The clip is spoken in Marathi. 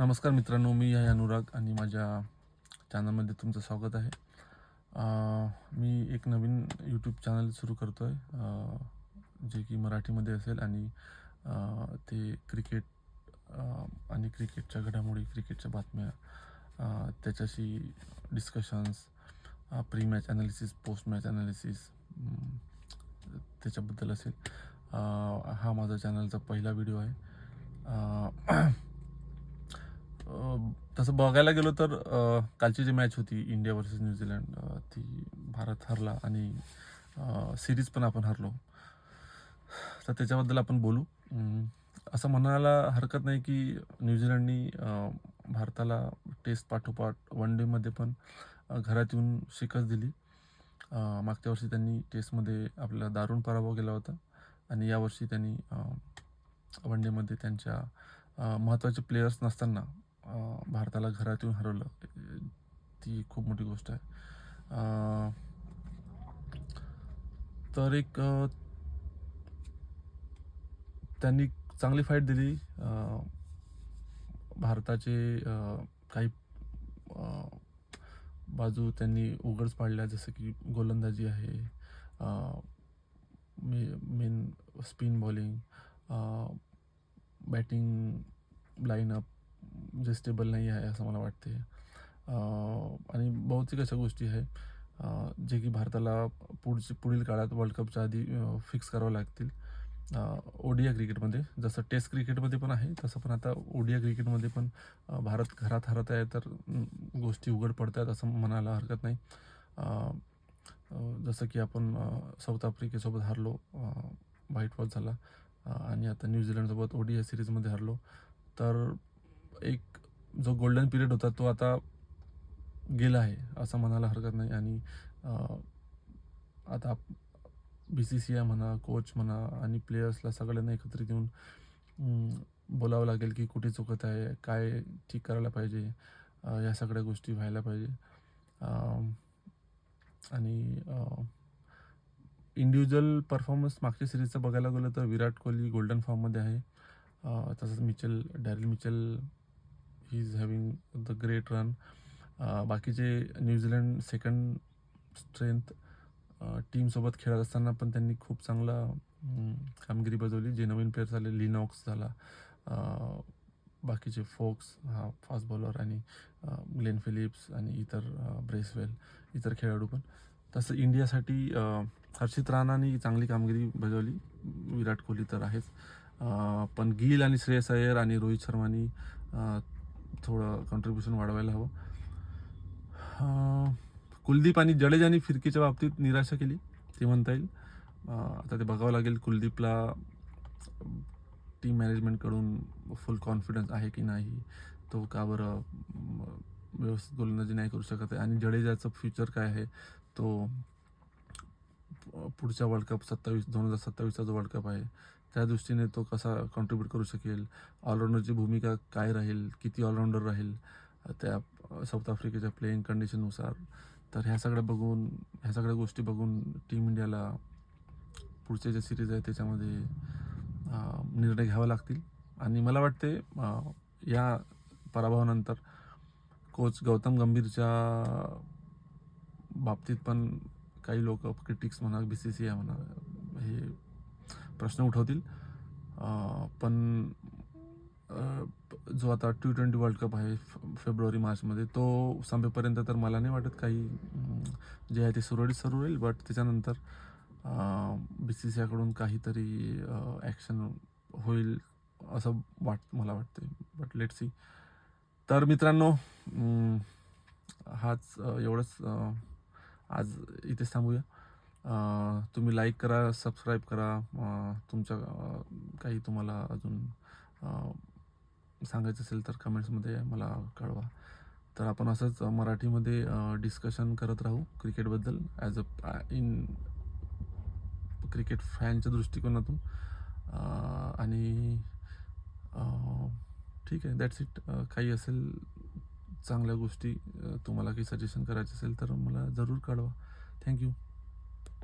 नमस्कार मित्रांनो, मी आहे अनुराग आणि माझ्या चॅनलमध्ये तुमचं स्वागत आहे. मी एक नवीन यूट्यूब चॅनल सुरू करतो आहे, जे की मराठीमध्ये असेल आणि ते क्रिकेट आणि क्रिकेटच्या घडामोडी, क्रिकेटच्या बातम्या, त्याच्याशी discussions, pre match analysis, post match analysis त्याच्याबद्दल असेल. हा माझा चॅनलचा पहिला व्हिडिओ आहे. तसं बघायला गेलो तर कालची जी मॅच होती इंडिया वर्सेस न्यूझीलंड, ती भारत हरला आणि सिरीज पण आपण हरलो. तर त्याच्याबद्दल आपण बोलू. असं म्हणायला हरकत नाही की न्यूझीलंडनी भारताला टेस्ट पाठोपाठ वन डेमध्ये पण घरात येऊन शिकस्त दिली. मागच्या वर्षी त्यांनी टेस्टमध्ये आपल्याला दारुण पराभव केला होता आणि यावर्षी त्यांनी वन डेमध्ये त्यांच्या महत्त्वाचे प्लेयर्स नसताना भारताला घरात येऊन हरवलं. ती खूप मोठी गोष्ट आहे. तर एक त्यांनी चांगली फाईट दिली. भारताचे काही बाजू त्यांनी उघडच पाडल्या, जसं की गोलंदाजी आहे, main spin bowling, batting line-up जे स्टेबल नाही आहे असं मला वाटते. आणि बहुतेक अशा गोष्टी आहे जे की भारताला पुढील काळात वर्ल्ड कपच्या आधी फिक्स करावं लागतील. ओडिया क्रिकेटमध्ये जसं टेस्ट क्रिकेटमध्ये पण आहे, तसं पण आता ओडिया क्रिकेटमध्ये पण भारत घरात हरत आहे, तर गोष्टी उघड पडत आहेत असं म्हणायला हरकत नाही. जसं की आपण साऊथ आफ्रिकेसोबत हरलो, व्हाईट वॉश झाला, आणि आता न्यूझीलंडसोबत ओडिया सिरीजमध्ये हरलो. तर एक जो गोल्डन पिरियड होता तो आता गेला आहे असं म्हणायला हरकत नाही. आणि आता BCCI म्हणा, कोच म्हणा आणि प्लेयर्सला सगळ्यांना एकत्रित येऊन बोलावं लागेल की कुठे चुकत आहे, काय ठीक करायला पाहिजे, या सगळ्या गोष्टी व्हायला पाहिजे. आणि इंडिव्हिज्युअल परफॉर्मन्स मागच्या सिरीजचं बघायला गेलं तर विराट कोहली गोल्डन फॉर्ममध्ये आहे. तसंच Daryl Mitchell he is having the great run. बाकीचे न्यूझीलंड सेकंड स्ट्रेंथ टीमसोबत खेळत असताना पण त्यांनी खूप चांगला कामगिरी बजावली. जे नवीन प्लेयर्स आले, लिनॉक्स झाला, बाकीचे फोक्स हा फास्ट बॉलर, आणि ग्लेन फिलिप्स आणि इतर ब्रेसवेल, इतर खेळाडू पण. तसं इंडियासाठी हर्षित राणाने चांगली कामगिरी बजावली. विराट कोहली तर आहेच, पण गिल आणि श्रेयस अय्यर आणि रोहित शर्मानी थोडं कॉन्ट्रीब्युशन वाढवायला हवं. कुलदीप आणि जडेजानी फिरकीच्या बाबतीत निराशा केली ते म्हणता येईल. आता ते बघावं लागेल कुलदीपला टीम मॅनेजमेंटकडून फुल कॉन्फिडन्स आहे की नाही, तो का बरं व्यवस्थित गोलंदाजी नाही करू शकत आहे, आणि जडेजाचं फ्युचर काय आहे, तो पुढच्या वर्ल्ड कप 2027चा जो वर्ल्ड कप आहे त्या दृष्टीने तो कसा कॉन्ट्रीब्यूट करू शकेल, ऑलराऊंडरची भूमिका काय राहील, किती ऑलराऊंडर राहील त्या साऊथ आफ्रिकेच्या प्लेइंग कंडिशननुसार. तर ह्या सगळ्या गोष्टी बघून टीम इंडियाला पुढचे जे सिरीज आहे त्याच्यामध्ये निर्णय घ्यावे लागतील. आणि मला वाटते या पराभवानंतर कोच गौतम गंभीरच्या बाबतीत पण काही लोक, क्रिटिक्स म्हणा, BCCI म्हणा, हे प्रश्न उठवतील. पण जो आता T20 वर्ल्ड कप आहे फेब्रुवारी-मार्चमध्ये, तो संपेपर्यंत तर मला नाही वाटत काही जे आहे ते सुरळीत सुरू राहील. बट त्याच्यानंतर BCCIकडून काहीतरी ॲक्शन होईल असं मला वाटते. But let's see. तर मित्रांनो, एवढंच आज इथेच थांबूया. तुम्ही लाईक करा, सबस्क्राईब करा. तुमच्या काही तुम्हाला अजून सांगायचं असेल तर कमेंट्समध्ये मला कळवा. तर आपण असंच मराठीमध्ये डिस्कशन करत राहू क्रिकेटबद्दल, ॲज इन क्रिकेट फॅनच्या दृष्टिकोनातून. आणि ठीक आहे, दॅट्स इट. काही असेल चांगल्या गोष्टी, तुम्हाला काही सजेशन करायचे असेल तर मला जरूर कळवा. थँक्यू.